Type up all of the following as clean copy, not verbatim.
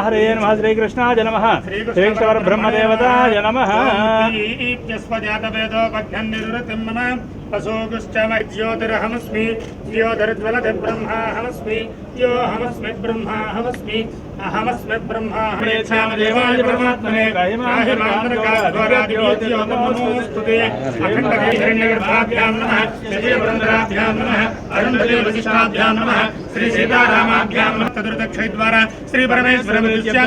हरे नमः श्री कृष्णाय नमः श्रीकृष्ण ब्रह्मदेवताय नमः पशोगुश्चमज्योतिरहमस्मि ज्योतिर्ज्वलति ब्रह्माहमस्मि योऽहमस्मि ब्रह्माहमस्मि अहमस्मि ब्रह्मा देवाय परमात्मने गायमान्द्रकाद्वारादिव्योतियोतमोस्तुते अखण्डहिरण्यगर्भाभ्यां नमः विजयवृन्दराभ्यां नमः अरुन्धति वसिष्ठाभ्यां नमः श्री सीतारामाभ्यां तदुर्दक्षद्वारा श्री परमेश्वर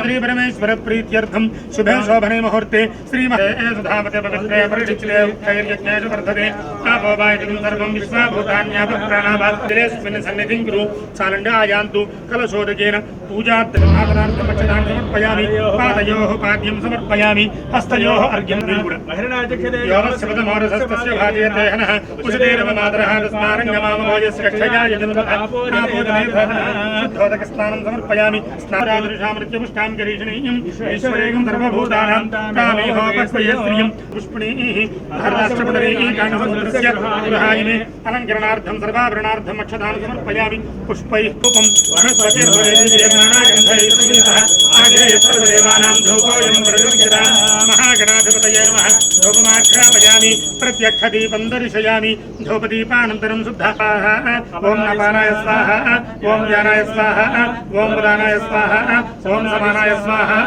श्री परमेश्वर प्रीत्यर्थं शुभे शोभने मुहूर्ते श्री सुधामते पवित्रे परिचित्रे उत्तैर्यज्ञेषु वर्धते आपोवायतिं सर्वं विश्वाभूतान्यापप्राणाभास्मिन् सन्निधिं कुरु चालण्डायान्तु कलशोदकेन पूजार्थमक्षदान् समर्पयामि पादयोः पाद्यं समर्पयामि हस्तयोः अर्घ्यं योगस्यपदमोरसस्तस्य भाजयते हनः उषदेरवमातरः तस्मारङ्गमामभोजस्य क्षयाय शुद्धोदकस्नानं समर्पयामि स्नानादृशामृत्यपुष्टां गरीषणीयम् ईश्वरेकं सर्वभूतानां कामेहोपस्वये श्रियं पुष्पणीः हरराष्ट्रपदरीः काण्डवस्त्रस्य विवाहायिने अलङ्करणार्थं सर्वाभरणार्थम् अक्षतान् समर्पयामि पुष्पैः धूपं वनस्पतिर्वरेण्यनागन्धैः आग्रेय सर्वदेवानां धूपोऽयं प्रयुज्यते महागणाधिपतये नमः धूपमाघ्रापयामि प्रत्यक्षदीपं दर्शयामि धूपदीपानन्तरं शुद्धः ॐ नपानाय स्वाहा ॐ ज्ञानाय स्वाहा ॐ प्रदानाय स्वाहा ॐ समानाय स्वाहा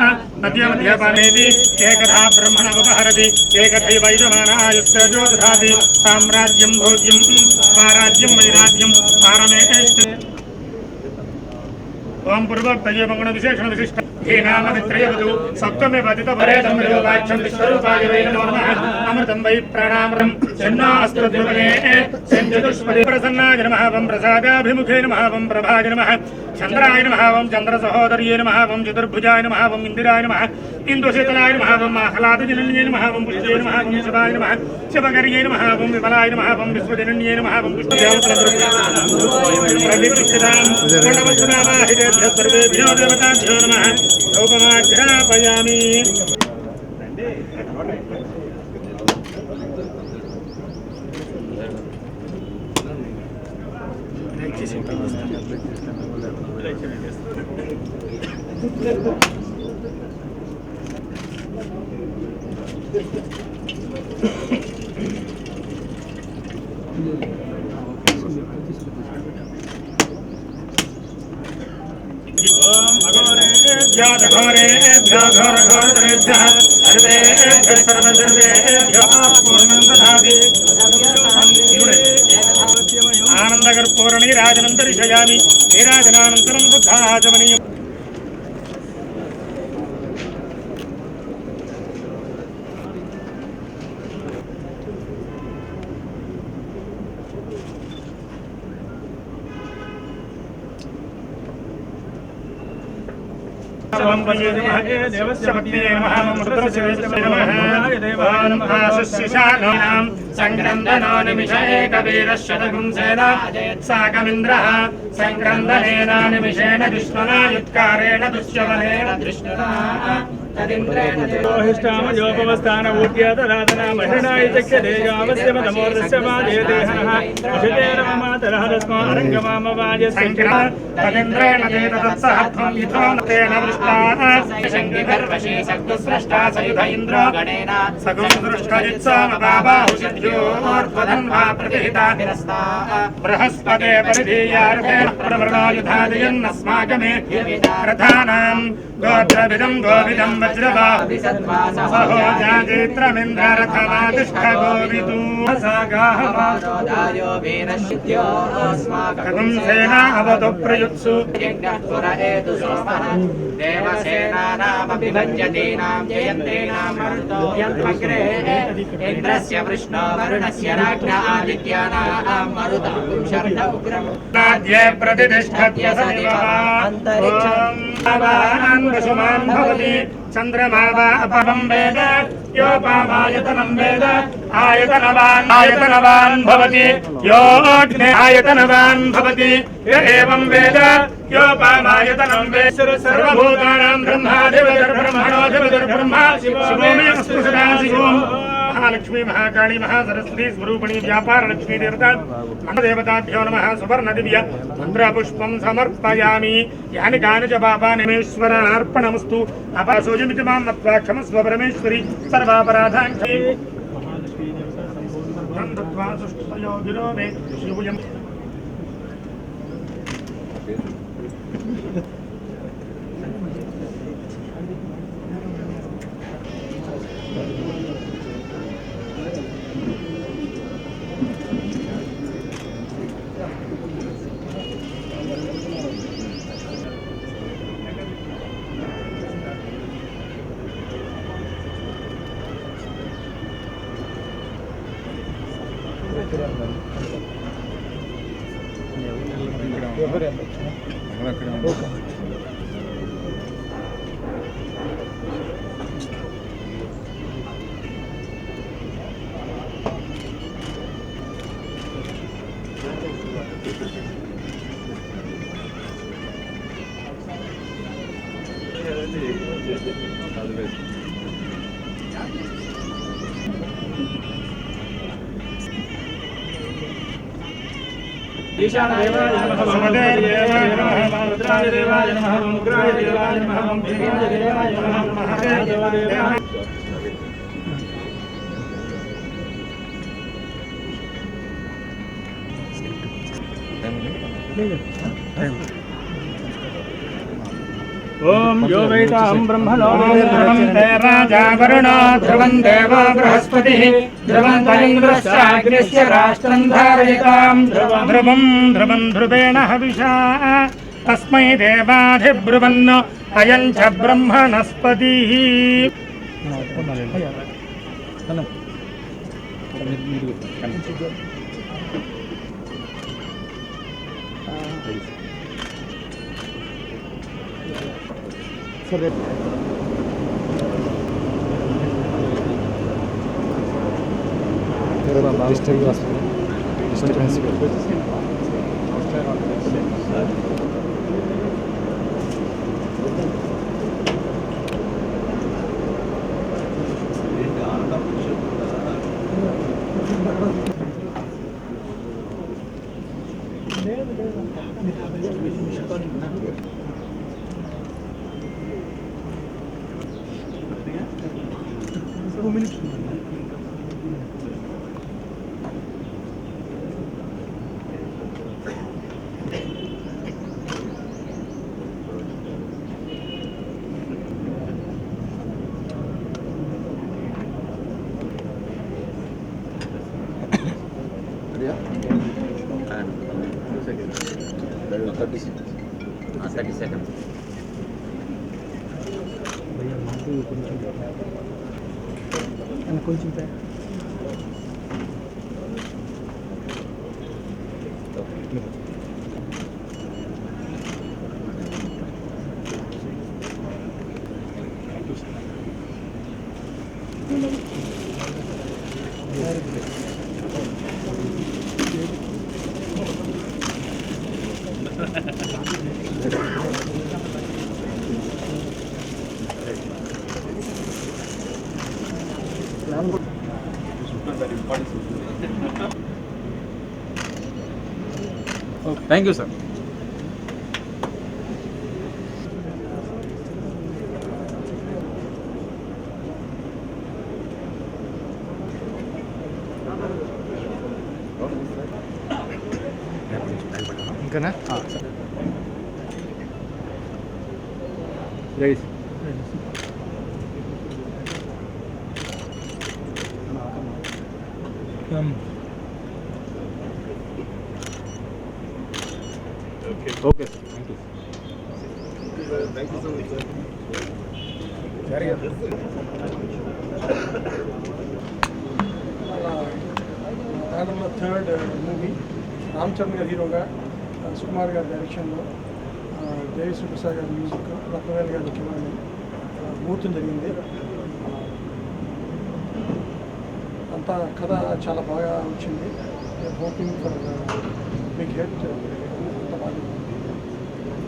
नद्यमध्यपानेति एकधा ब्रह्मणमुपहरति एकथैव यजमानायुश्च दधाति साम्राज्यं भोज्यं स्वाराज्यं वैराज्यं पारमेष्टि ओम पूर्वोक्तये मंगल विशेषण विशिष्ट हे नाम वित्रयवतु सप्तमे पतितपरेतं विरूपाक्षं विश्वरूपाय वै नमो नमः अमृतं वै प्राणामृतं सन्नास्तुद्युमने संचतुष्पदे प्रसन्नाय नमः वं प्रसादाभिमुखे नमः वं प्रभाय नमः चन्द्राय नमः वं चन्द्रसहोदर्ये नमः वं चतुर्भुजाय नमः वं इन्दिराय नमः इन्दुशीतलाय नमः वं आह्लादजनन्ये नमः वं पुष्टे नमः वं शिवाय नमः शिवकर्ये नमः वं विमलाय नमः वं विश्वजनन्ये नमः वं पुष्टे सर्वेभ्यो देवताभ्यो नमः धूपमाघ्रापयामि घोरेभ्यो घोरघोरेभ्यः सर्वेभ्यः सर्वसर्वेभ्यो पूर्णं ददाति आनन्दकर्पूरनीराजनन्तरिषयामि नीराजनानन्तरं शुद्धाचमनीयम् संक्रन्दनो निमिष एकवीरशतगुंसेन साकमिन्द्रः संक्रन्दनेन निमिषेण दुष्मना युत्कारेण दुष्यबलेन दृष्टता तदिन्द्रेणोपवस्थानभूत्यातराधनामहिणाय चक्षते यावस्यमदमोर्दस्य मादेदेहनः उषतेरममातरः तस्मारङ्गमामवाजसङ्कृतेन्द्रेण ते तत्सहत्वं यथो तेन वृष्टाः शङ्किगर्वशी सग्गुस्रष्टा सयुध इन्द्रो गणेन सगुं दृष्टजित्सामबाहुषद्योर्ध्वधन्वा प्रतिहिता बृहस्पते परिधीयार्थे प्रमृगायुधादयन्नस्माकमे रथानां गोत्रविदं गोविदं वज्रबाहु सहोजाजित्रमिन्द्ररथमातिष्ठ गोविदू सागाहवादायो वीरशिद्यो अस्माकं सेना अवतु प्रयुत्सु यज्ञः पुर एतु सोमः देवसेनानामभिभज्यतीनां जयन्तीनां मरुतो यन्मग्रे इन्द्रस्य वृष्णो वरुणस्य राज्ञ आदित्यानां मरुतं शर्द उग्रं राज्ये प्रतिष्ठत्य सदिवः अन्तरिक्षं वसुमान् भवति चन्द्रमा वा अपरं वेद योपामायतनं वेद आयतनवान् भवति योऽग्ने आयतनवान् भवति य एवं वेद योपामायतनं वेद सर्वभूतानां ब्रह्माधिपतिर्ब्रह्मणोऽधिपतिर्ब्रह्मा शिवो मे अस्तु सदाशिवम् महालक्ष्मी महाकाली महासरस्वती स्वरूपिणी व्यापार लक्ष्मी देवता देवताभ्यो नमः सुवर्ण दिव्य मंत्रपुष्पं समर्पयामि यानि कानि च पापानि परमेश्वरार्पणमस्तु अपासोजमिति मां मत्वा क्षमस्व परमेश्वरी सर्वापराधान् दत्त्वा सुष्ठुतयो गिरो मे शिवयम् ईशानदेवाय नमः समदेवाय नमः रुद्राय देवाय नमः उग्राय देवाय नमः भीमाय देवाय नमः महादेवाय नमः ओम यो वैताहं ब्रह्मणो ध्रुवं ते राजा वरुणो ध्रुवं देवो बृहस्पतिः ध्रुवं तरिन्द्रश्चाग्निश्च राष्ट्रं धारयतां ध्रुवं ध्रुवं ध्रुवेण हविषा तस्मै देवाधिब्रुवन् अयं च ब्रह्मणस्पतिः Thank you, sir. Gonna? Ready. Okay, sir. Thank you. Thank you so much, sir. Third movie, Ramcharan garu hero Sukumar garu direction lo Devi Prasad garu music Ratnavel garu mukyamani మూర్తం జరిగింది. అంతా కథ చాలా బాగా వచ్చింది. Hoping for big hit.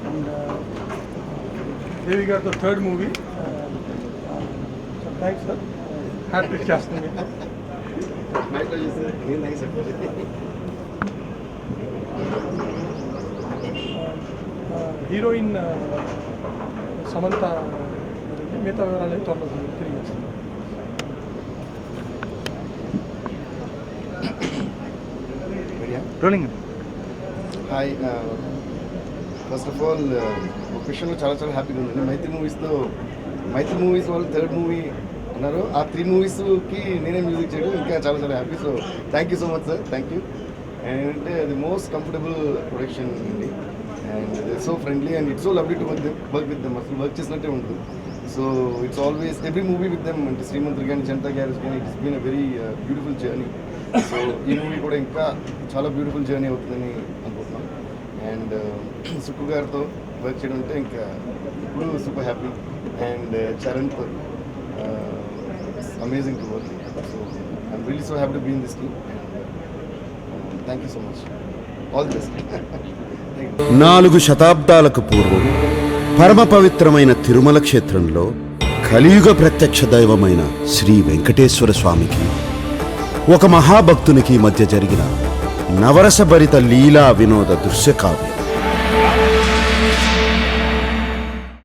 And Devi గారితో third movie. Thanks sir. Happy చేస్తుంది. Heroine Samantha మిగతా వివరాలు త్వరలో తిరిగి వస్తుంది. Rolling. Hi, first of all ఒక విషయంలో చాలా చాలా హ్యాపీగా ఉంది. మైత్రి మూవీస్ వాళ్ళు 3rd మూవీ అన్నారు. ఆ 3 మూవీస్కి నేనే మ్యూజిక్ చేయడం ఇంకా చాలా చాలా happy. So thank you so much sir, thank you. And అంటే అది మోస్ట్ కంఫర్టబుల్ ప్రొడక్షన్ అండి. And so friendly and it's so lovely to work with them. అసలు వర్క్ చేసినట్టే ఉంటుంది. So it's always every movie with them. అంటే శ్రీమంతులు కానీ జనతా గ్యారేజ్ కానీ it's been a very beautiful journey. So ఈ మూవీ కూడా ఇంకా చాలా బ్యూటిఫుల్ జర్నీ అవుతుందని అనుకుంటున్నాను. అండ్ సుక్కు గారితో వర్క్ చేయడం అంటే ఇంకా ఇప్పుడు సూపర్ హ్యాపీ. అండ్ చరణ్తో amazing to work. So I'm really so happy to be in this team. Thank you so much. All the best. 4 శతాబ్దాలకు పూర్వం పరమ పవిత్రమైన తిరుమల క్షేత్రంలో కలియుగ ప్రత్యక్ష దైవమైన శ్రీ వెంకటేశ్వర స్వామికి ఒక మహాభక్తునికి మధ్య జరిగిన నవరసభరిత లీలా వినోద దృశ్యకావ్యం.